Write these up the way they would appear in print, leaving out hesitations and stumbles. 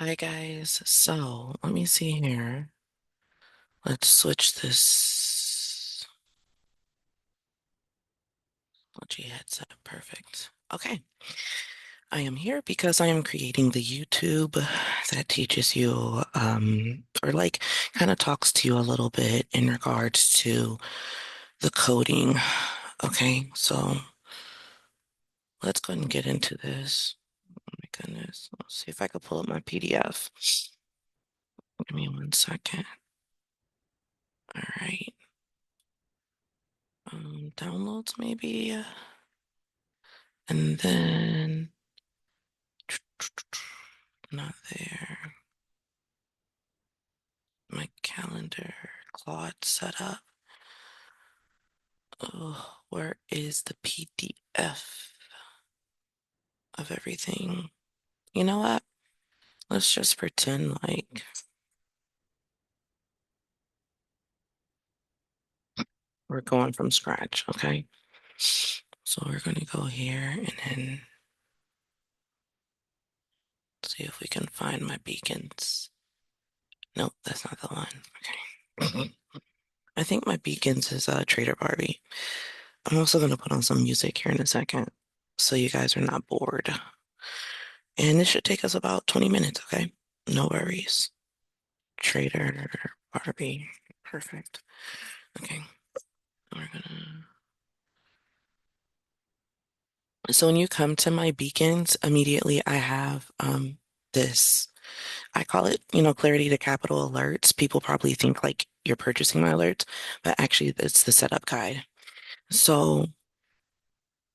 Hi guys. So let me see here. Let's switch this LG headset. Perfect. Okay. I am here because I am creating the YouTube that teaches you, or like kind of talks to you a little bit in regards to the coding. Okay. So let's go ahead and get into this. Oh my goodness. Let's see if I could pull up my PDF. Give me 1 second. All right. Downloads maybe. And then not there. My calendar, Claude setup. Oh, where is the PDF of everything? You know what? Let's just pretend like we're going from scratch, okay? So we're going to go here and then see if we can find my beacons. Nope, that's not the one. Okay. I think my beacons is Trader Barbie. I'm also going to put on some music here in a second so you guys are not bored. And this should take us about 20 minutes, okay? No worries. Trader Barbie. Perfect. Okay. We're gonna. So when you come to my beacons, immediately I have this. I call it, clarity to capital alerts. People probably think like you're purchasing my alerts, but actually it's the setup guide. So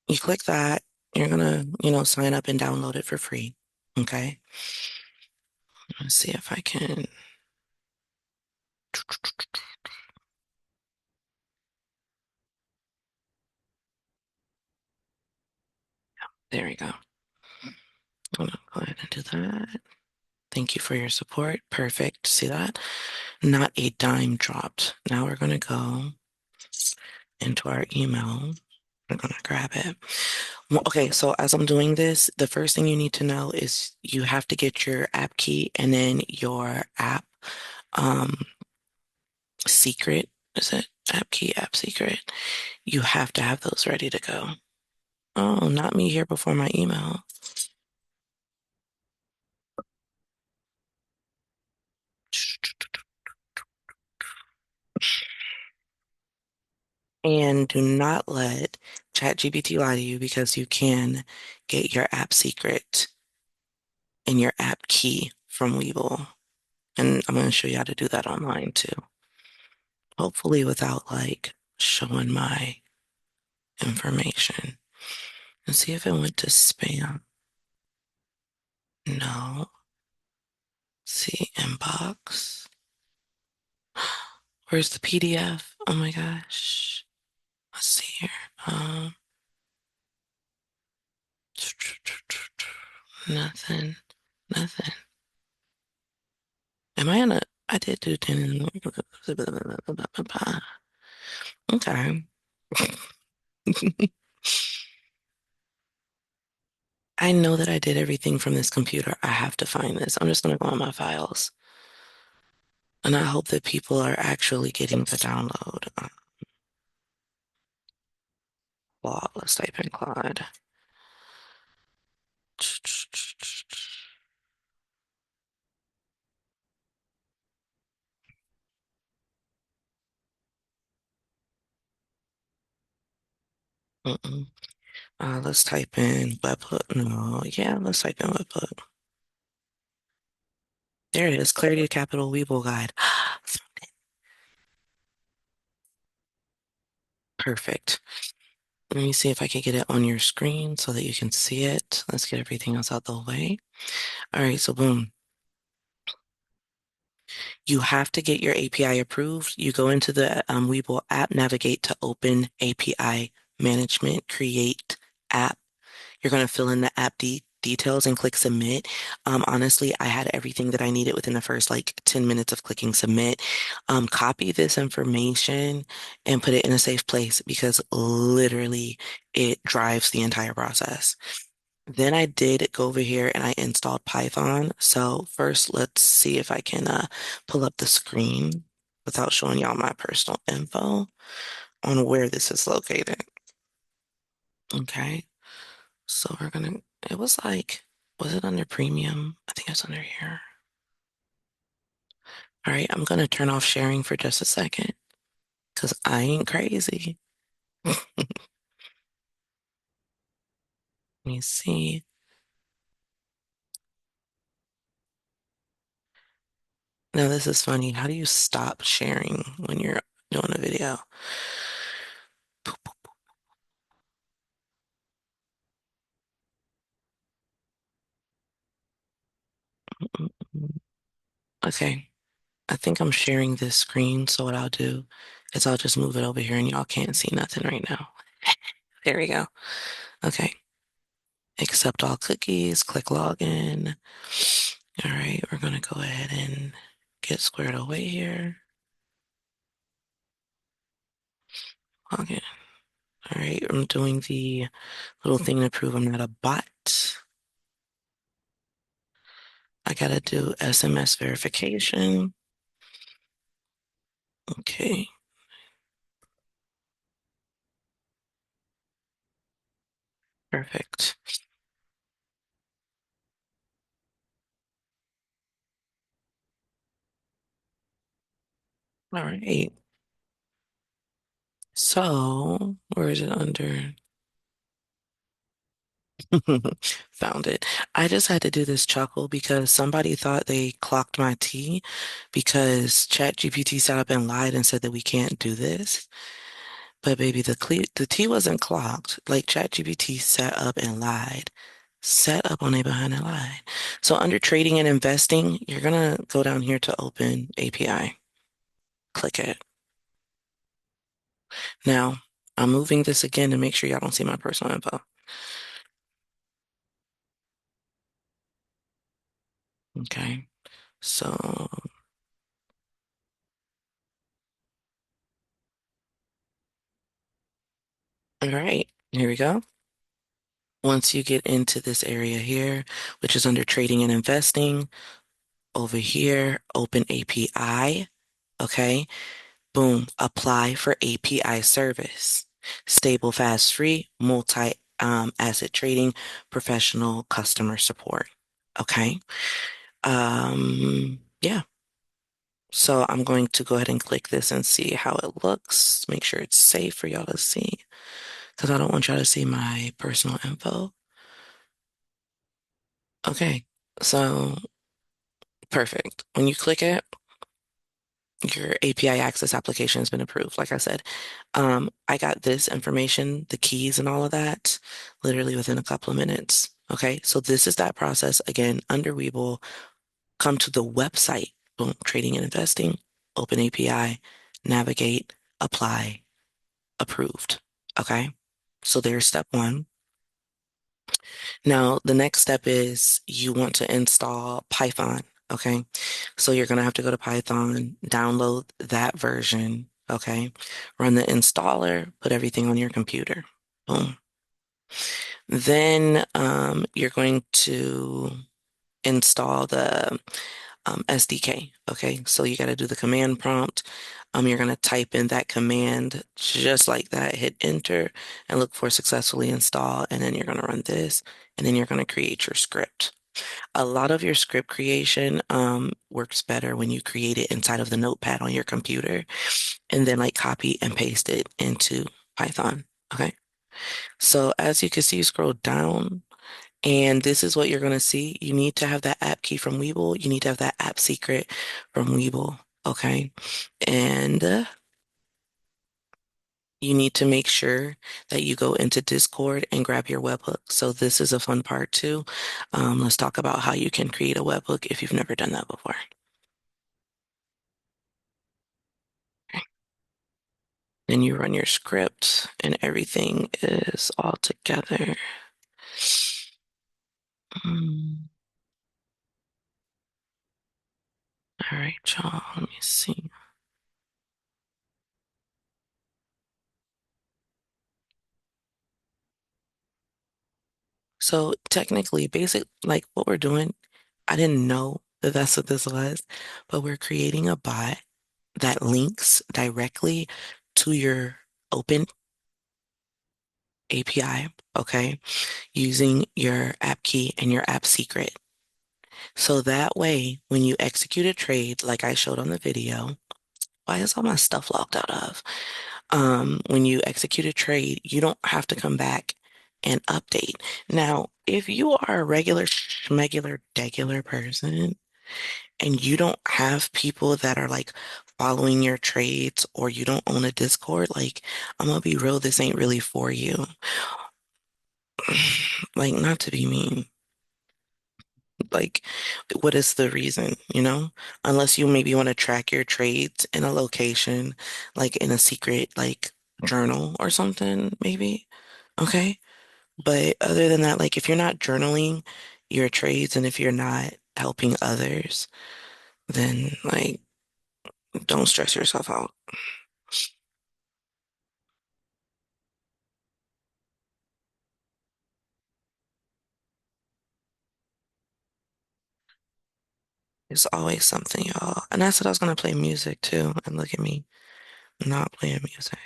you click that, you're gonna, sign up and download it for free. Okay. Let's see if I can. There we go. I'm gonna go ahead and do that. Thank you for your support. Perfect. See that? Not a dime dropped. Now we're going to go into our email. We're going to grab it. Well, okay, so as I'm doing this, the first thing you need to know is you have to get your app key and then your app um, secret. Is it app key, app secret? You have to have those ready to go. Oh, not me here before my email. And do not let ChatGPT lie to you because you can get your app secret and your app key from Webull. And I'm going to show you how to do that online too. Hopefully without like showing my information. And see if it went to spam. No. See inbox. Where's the PDF? Oh my gosh. Let's see here. Um, nothing. Nothing. Am I on a? I did do 10. Okay. I know that I did everything from this computer. I have to find this. I'm just going to go on my files. And I hope that people are actually getting the download. Claude, let's type in Claude. Mm-mm. Let's type in webhook. No, yeah, let's type in webhook. There it is. Clarity to Capital Webull Guide. Perfect. Let me see if I can get it on your screen so that you can see it. Let's get everything else out the way. All right, so boom. You have to get your API approved. You go into the Webull app, navigate to open API management, create app. You're going to fill in the app details and click submit. Honestly, I had everything that I needed within the first like 10 minutes of clicking submit. Copy this information and put it in a safe place because literally it drives the entire process. Then I did go over here and I installed Python. So first, let's see if I can pull up the screen without showing y'all my personal info on where this is located. Okay, so we're gonna, it was like, was it under premium? I think it's under here. All right, I'm gonna turn off sharing for just a second because I ain't crazy. Let me see. Now this is funny. How do you stop sharing when you're doing a video? Okay, I think I'm sharing this screen, so what I'll do is I'll just move it over here and y'all can't see nothing right now. There we go. Okay, accept all cookies, click login. All right, we're gonna go ahead and get squared away here. Login. All right, I'm doing the little thing to prove I'm not a bot. I gotta do SMS verification. Okay, perfect. All right. So, where is it under? Found it. I just had to do this chuckle because somebody thought they clocked my T because ChatGPT sat up and lied and said that we can't do this. But baby, the T wasn't clocked. Like ChatGPT sat up and lied. Sat up on a behind and lied. So under trading and investing, you're gonna go down here to open API. Click it. Now, I'm moving this again to make sure y'all don't see my personal info. Okay. So, all right, here we go. Once you get into this area here, which is under trading and investing, over here, open API. Okay. Boom. Apply for API service. Stable, fast, free, multi asset trading, professional customer support. Okay. Yeah. So I'm going to go ahead and click this and see how it looks. Make sure it's safe for y'all to see because I don't want y'all to see my personal info. Okay. So perfect. When you click it, your API access application has been approved. Like I said, I got this information, the keys and all of that, literally within a couple of minutes. Okay, so this is that process. Again, under Webull, come to the website, boom, trading and investing, open API, navigate, apply, approved. Okay, so there's step one. Now, the next step is you want to install Python. Okay. So you're going to have to go to Python, download that version. Okay. Run the installer, put everything on your computer. Boom. Then you're going to install the SDK. Okay. So you got to do the command prompt. You're going to type in that command just like that, hit enter and look for successfully install. And then you're going to run this and then you're going to create your script. A lot of your script creation works better when you create it inside of the notepad on your computer and then like copy and paste it into Python. Okay. So as you can see, you scroll down and this is what you're going to see. You need to have that app key from Webull. You need to have that app secret from Webull. Okay. And you need to make sure that you go into Discord and grab your webhook. So this is a fun part too. Let's talk about how you can create a webhook if you've never done that before. Okay. Then you run your script and everything is all together. Mm, all right, y'all, let me see. So technically, basic, like what we're doing, I didn't know that that's what this was, but we're creating a bot that links directly to your open API, okay, using your app key and your app secret. So that way, when you execute a trade, like I showed on the video, why is all my stuff logged out of? When you execute a trade, you don't have to come back and update. Now, if you are a regular schmegular degular person and you don't have people that are like following your trades or you don't own a Discord, like I'm gonna be real, this ain't really for you. Like, not to be mean, like, what is the reason, you know? Unless you maybe want to track your trades in a location, like in a secret, like journal or something, maybe. Okay. But other than that, like if you're not journaling your trades and if you're not helping others, then like don't stress yourself out. There's always something, y'all. And I said I was gonna play music too, and look at me not playing music.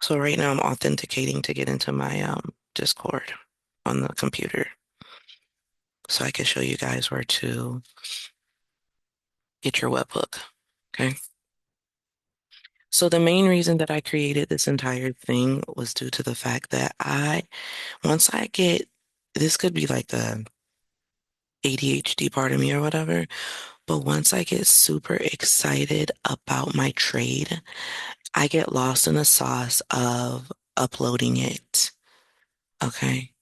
So right now I'm authenticating to get into my Discord on the computer so I can show you guys where to get your webhook. Okay. So the main reason that I created this entire thing was due to the fact that once I get, this could be like the ADHD part of me or whatever, but once I get super excited about my trade, I get lost in the sauce of uploading it. Okay.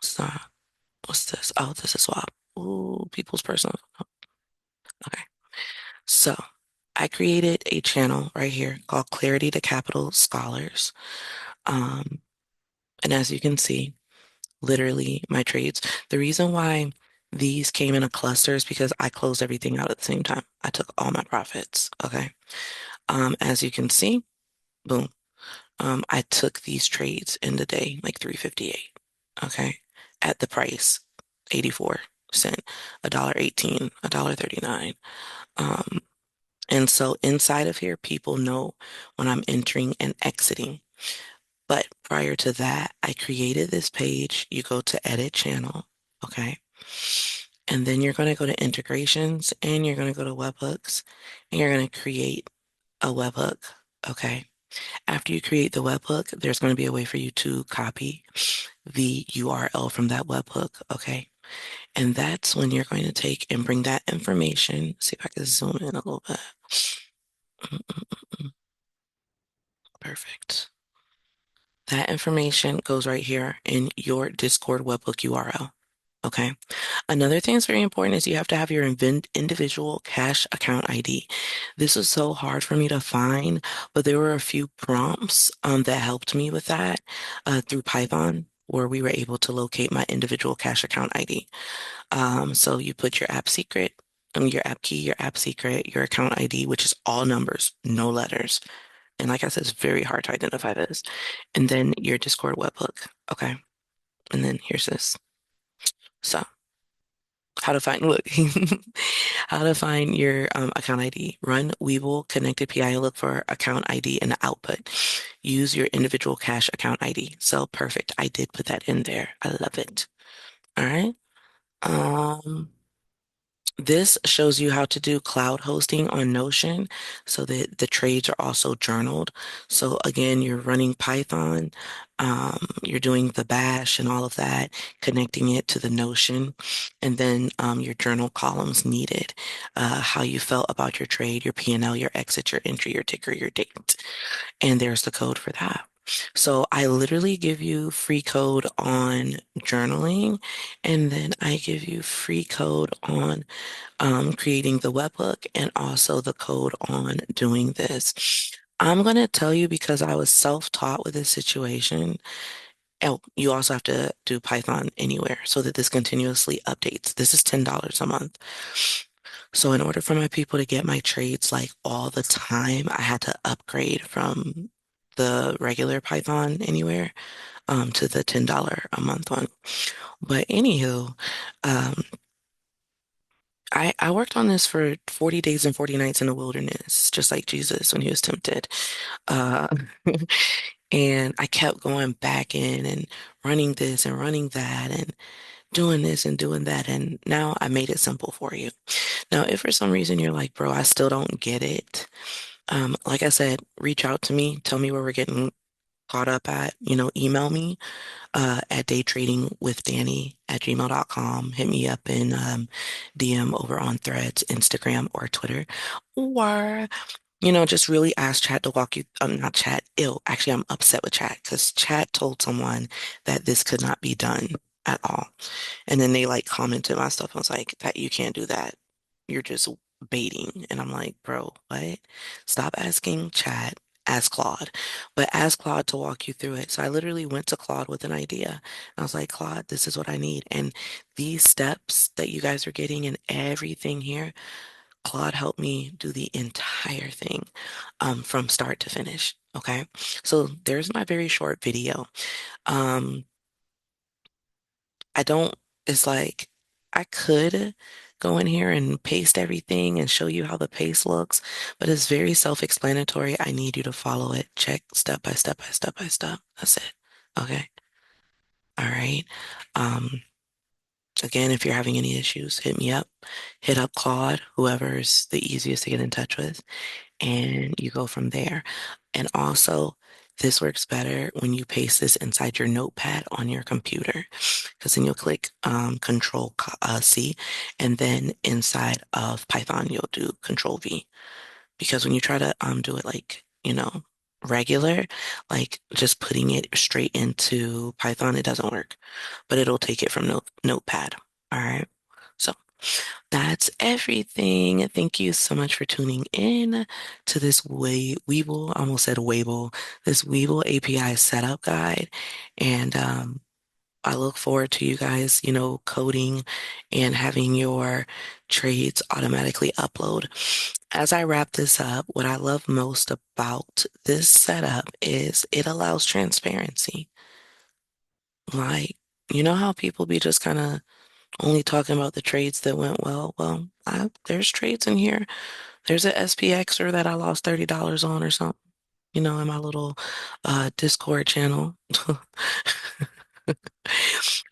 So what's this? Oh, this is swap. Ooh, people's personal. Okay. So I created a channel right here called Clarity to Capital Scholars. Um, and as you can see, literally my trades. The reason why these came in a cluster is because I closed everything out at the same time. I took all my profits. Okay. As you can see, boom. I took these trades in the day, like 358. Okay. At the price, 84 cent, $1.18, $1.39. Um, and so inside of here, people know when I'm entering and exiting. But prior to that, I created this page. You go to edit channel. Okay. And then you're going to go to integrations and you're going to go to webhooks and you're going to create a webhook. Okay. After you create the webhook, there's going to be a way for you to copy the URL from that webhook. Okay. And that's when you're going to take and bring that information. See if I can zoom in a little bit. Perfect. That information goes right here in your Discord webhook URL. Okay. Another thing that's very important is you have to have your individual cash account ID. This was so hard for me to find, but there were a few prompts that helped me with that through Python, where we were able to locate my individual cash account ID. So you put your app secret, your app key, your app secret, your account ID, which is all numbers, no letters. And like I said, it's very hard to identify this. And then your Discord webhook. Okay. And then here's this. So how to find, look, how to find your account ID. Run Webull connected PI, look for account ID in the output. Use your individual cash account ID. So perfect. I did put that in there. I love it. All right. Um, This shows you how to do cloud hosting on Notion so that the trades are also journaled. So again, you're running Python, you're doing the bash and all of that, connecting it to the Notion, and then your journal columns needed, how you felt about your trade, your P&L, your exit, your entry, your ticker, your date. And there's the code for that. So I literally give you free code on journaling, and then I give you free code on creating the webhook and also the code on doing this. I'm going to tell you because I was self-taught with this situation. Oh, you also have to do Python anywhere so that this continuously updates. This is $10 a month. So in order for my people to get my trades like all the time, I had to upgrade from the regular Python anywhere to the $10 a month one. But anywho, um, I worked on this for 40 days and 40 nights in the wilderness, just like Jesus when he was tempted. Uh, and I kept going back in and running this and running that and doing this and doing that. And now I made it simple for you. Now, if for some reason you're like, bro, I still don't get it, like I said, reach out to me, tell me where we're getting caught up at, email me at daytradingwithdanny@gmail.com. Hit me up in DM over on Threads, Instagram, or Twitter. Or, just really ask Chat to walk you, not Chat, ew, actually, I'm upset with Chat because Chat told someone that this could not be done at all. And then they like commented my stuff. I was like, that you can't do that. You're just baiting. And I'm like, bro, what? Stop asking Chat. Ask Claude, but ask Claude to walk you through it. So I literally went to Claude with an idea. I was like, Claude, this is what I need. And these steps that you guys are getting and everything here, Claude helped me do the entire thing from start to finish. Okay. So there's my very short video. Um, I don't, it's like I could go in here and paste everything and show you how the paste looks, but it's very self-explanatory. I need you to follow it. Check step by step by step by step. That's it. Okay. All right. Um, again, if you're having any issues, hit me up. Hit up Claude, whoever's the easiest to get in touch with, and you go from there. And also, this works better when you paste this inside your notepad on your computer, because then you'll click Control C, and then inside of Python, you'll do Control V. Because when you try to do it like, regular, like just putting it straight into Python, it doesn't work, but it'll take it from Notepad. All right. So that's everything. Thank you so much for tuning in to this Webull, I almost said Webull, this Webull API setup guide. And I look forward to you guys, coding and having your trades automatically upload. As I wrap this up, what I love most about this setup is it allows transparency. Like, you know how people be just kind of only talking about the trades that went well? Well, there's trades in here. There's a SPXer that I lost $30 on or something, in my little Discord channel.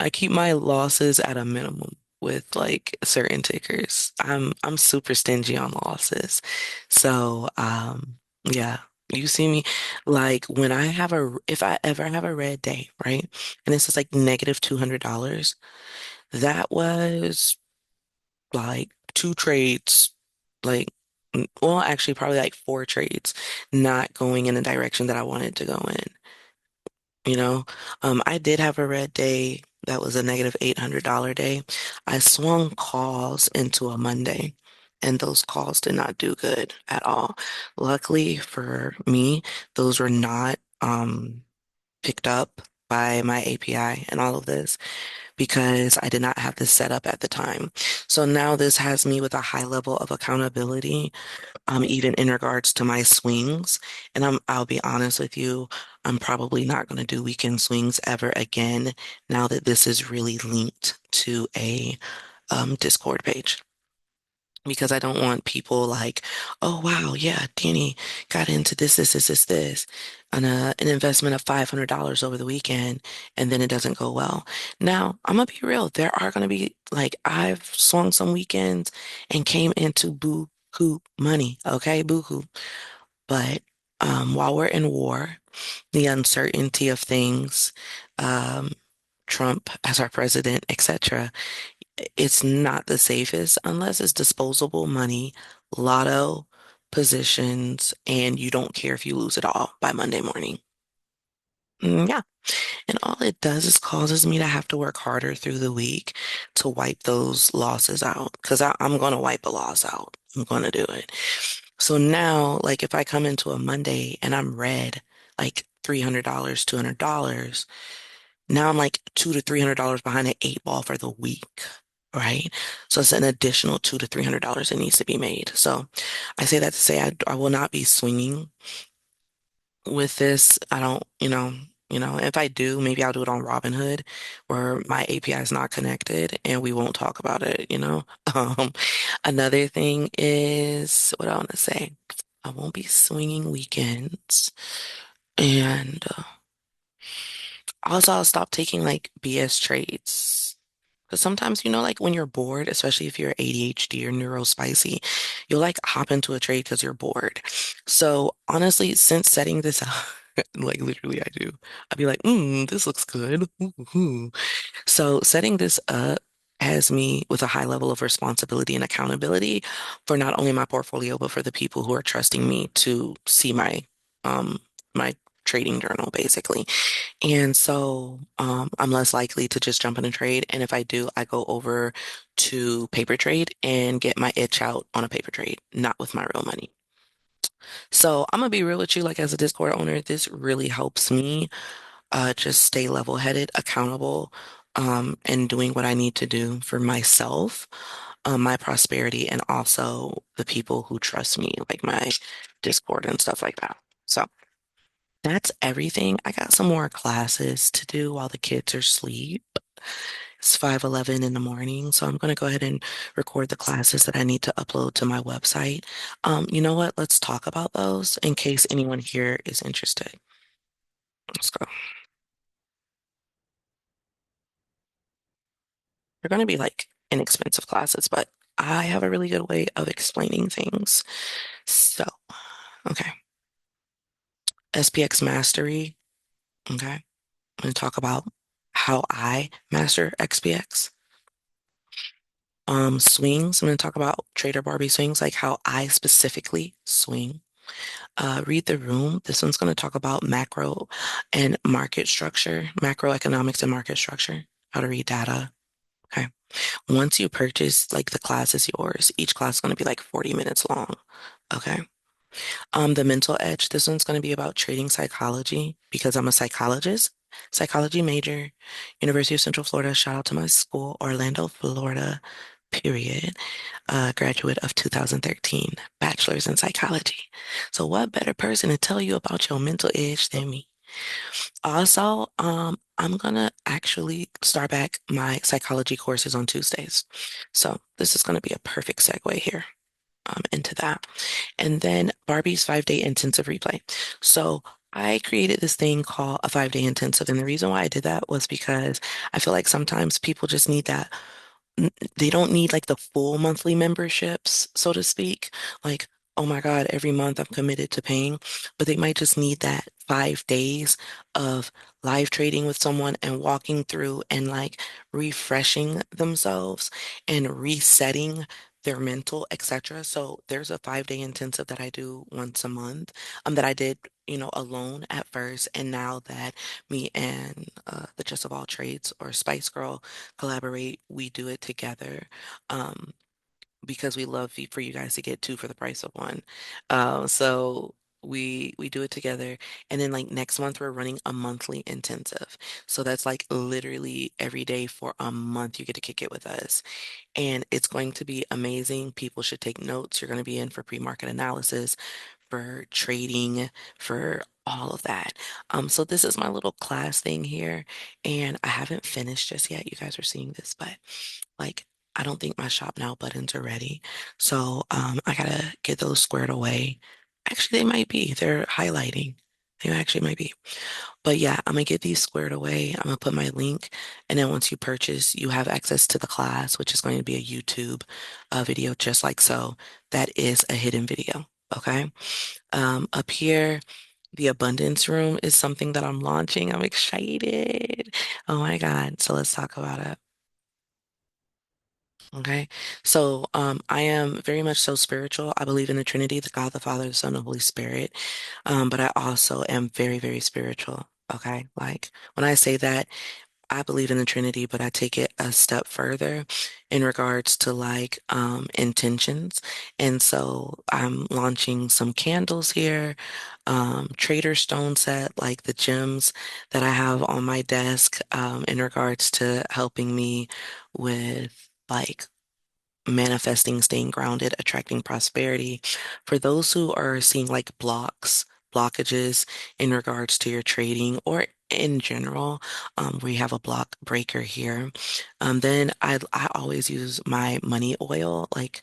I keep my losses at a minimum with like certain tickers. I'm super stingy on losses. So, yeah, you see me like when I have if I ever have a red day, right? And this is like negative $200, that was like two trades, like, well, actually probably like four trades not going in the direction that I wanted to go in. You know, I did have a red day that was a negative $800 day. I swung calls into a Monday, and those calls did not do good at all. Luckily for me, those were not picked up by my API and all of this because I did not have this set up at the time. So now this has me with a high level of accountability even in regards to my swings. And I'll be honest with you, I'm probably not going to do weekend swings ever again now that this is really linked to a Discord page. Because I don't want people like, oh wow, yeah, Danny got into this, on an investment of $500 over the weekend, and then it doesn't go well. Now, I'm gonna be real. There are gonna be like I've swung some weekends and came into boo-hoo money, okay, boo-hoo. But while we're in war, the uncertainty of things, um, Trump as our president, etc., it's not the safest unless it's disposable money, lotto positions, and you don't care if you lose it all by Monday morning. Yeah. And all it does is causes me to have to work harder through the week to wipe those losses out because I'm going to wipe a loss out. I'm going to do it. So now, like if I come into a Monday and I'm red, like $300, $200, now I'm like $200 to $300 behind the eight ball for the week. right? So it's an additional $200 to $300 that needs to be made. So I say that to say I will not be swinging with this. I don't, if I do, maybe I'll do it on Robinhood where my API is not connected and we won't talk about it. Um, Another thing is what I want to say. I won't be swinging weekends. And also, I'll stop taking like BS trades. Because sometimes, like when you're bored, especially if you're ADHD or neurospicy, you'll like hop into a trade because you're bored. So honestly, since setting this up, like literally I do, I'd be like, this looks good. Ooh. So setting this up has me with a high level of responsibility and accountability for not only my portfolio, but for the people who are trusting me to see my trading journal, basically. And so I'm less likely to just jump in a trade. And if I do, I go over to paper trade and get my itch out on a paper trade, not with my real money. So I'm gonna be real with you, like as a Discord owner, this really helps me just stay level-headed, accountable, and doing what I need to do for myself, my prosperity, and also the people who trust me, like my Discord and stuff like that. So that's everything. I got some more classes to do while the kids are asleep. It's 5:11 in the morning, so I'm going to go ahead and record the classes that I need to upload to my website. You know what? Let's talk about those in case anyone here is interested. Let's go. They're going to be like inexpensive classes, but I have a really good way of explaining things. So, okay. SPX mastery. Okay. I'm going to talk about how I master XPX. Swings. I'm going to talk about Trader Barbie swings, like how I specifically swing. Read the room. This one's going to talk about macro and market structure, macroeconomics and market structure, how to read data. Okay. Once you purchase, like the class is yours. Each class is going to be like 40 minutes long. Okay. The mental edge. This one's going to be about trading psychology because I'm a psychologist, psychology major, University of Central Florida. Shout out to my school, Orlando, Florida, period. Graduate of 2013, bachelor's in psychology. So what better person to tell you about your mental edge than me? Also, I'm gonna actually start back my psychology courses on Tuesdays. So this is gonna be a perfect segue here into that. And then Barbie's 5-day intensive replay. So I created this thing called a 5-day intensive. And the reason why I did that was because I feel like sometimes people just need that they don't need like the full monthly memberships, so to speak. Like, oh my God, every month I'm committed to paying, but they might just need that 5 days of live trading with someone and walking through and like refreshing themselves and resetting their mental, etc. So there's a 5-day intensive that I do once a month, that I did, alone at first. And now that me and the Just of All Trades or Spice Girl collaborate, we do it together. Um, because we love for you guys to get two for the price of one. So we do it together. And then like next month we're running a monthly intensive. So that's like literally every day for a month you get to kick it with us. And it's going to be amazing. People should take notes. You're going to be in for pre-market analysis, for trading, for all of that. So this is my little class thing here, and I haven't finished just yet. You guys are seeing this, but like I don't think my shop now buttons are ready. So I gotta get those squared away. Actually, they might be. They're highlighting. They actually might be. But yeah, I'm gonna get these squared away. I'm gonna put my link, and then once you purchase, you have access to the class, which is going to be a YouTube video just like so. That is a hidden video. Okay. Up here, the abundance room is something that I'm launching. I'm excited. Oh my God. So let's talk about it. Okay. So I am very much so spiritual. I believe in the Trinity, the God, the Father, the Son, the Holy Spirit. But I also am very, very spiritual. Okay. Like when I say that, I believe in the Trinity, but I take it a step further in regards to like intentions. And so I'm launching some candles here, Trader Stone set, like the gems that I have on my desk in regards to helping me with like manifesting, staying grounded, attracting prosperity. For those who are seeing like blockages in regards to your trading or in general, we have a block breaker here. Then I always use my money oil like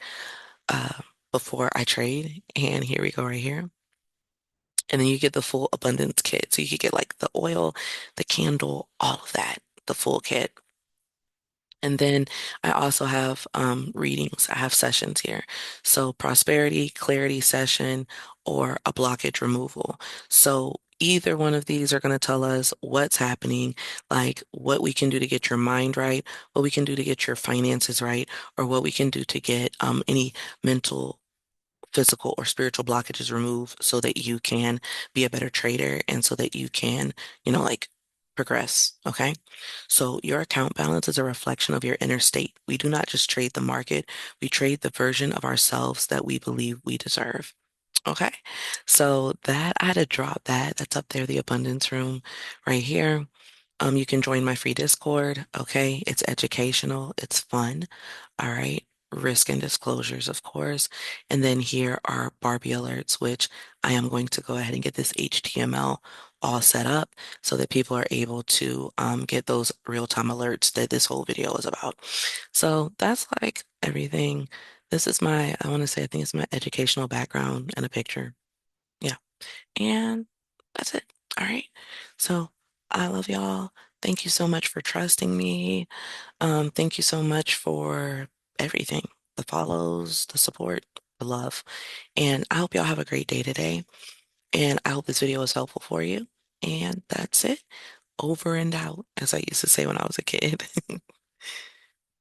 uh, before I trade. And here we go right here. And then you get the full abundance kit. So you could get like the oil, the candle, all of that, the full kit. And then I also have readings. I have sessions here. So prosperity, clarity session, or a blockage removal. So either one of these are going to tell us what's happening, like what we can do to get your mind right, what we can do to get your finances right, or what we can do to get any mental physical or spiritual blockages removed so that you can be a better trader and so that you can, like progress. Okay. So your account balance is a reflection of your inner state. We do not just trade the market, we trade the version of ourselves that we believe we deserve. Okay. So that I had to drop that. That's up there, the abundance room right here. You can join my free Discord. Okay. It's educational. It's fun. All right. Risk and disclosures, of course. And then here are Barbie alerts, which I am going to go ahead and get this HTML all set up so that people are able to get those real-time alerts that this whole video is about. So that's like everything. This is I want to say, I think it's my educational background and a picture. Yeah. And that's it. All right. So I love y'all. Thank you so much for trusting me. Thank you so much for everything, the follows, the support, the love. And I hope y'all have a great day today. And I hope this video was helpful for you. And that's it. Over and out, as I used to say when I was a kid.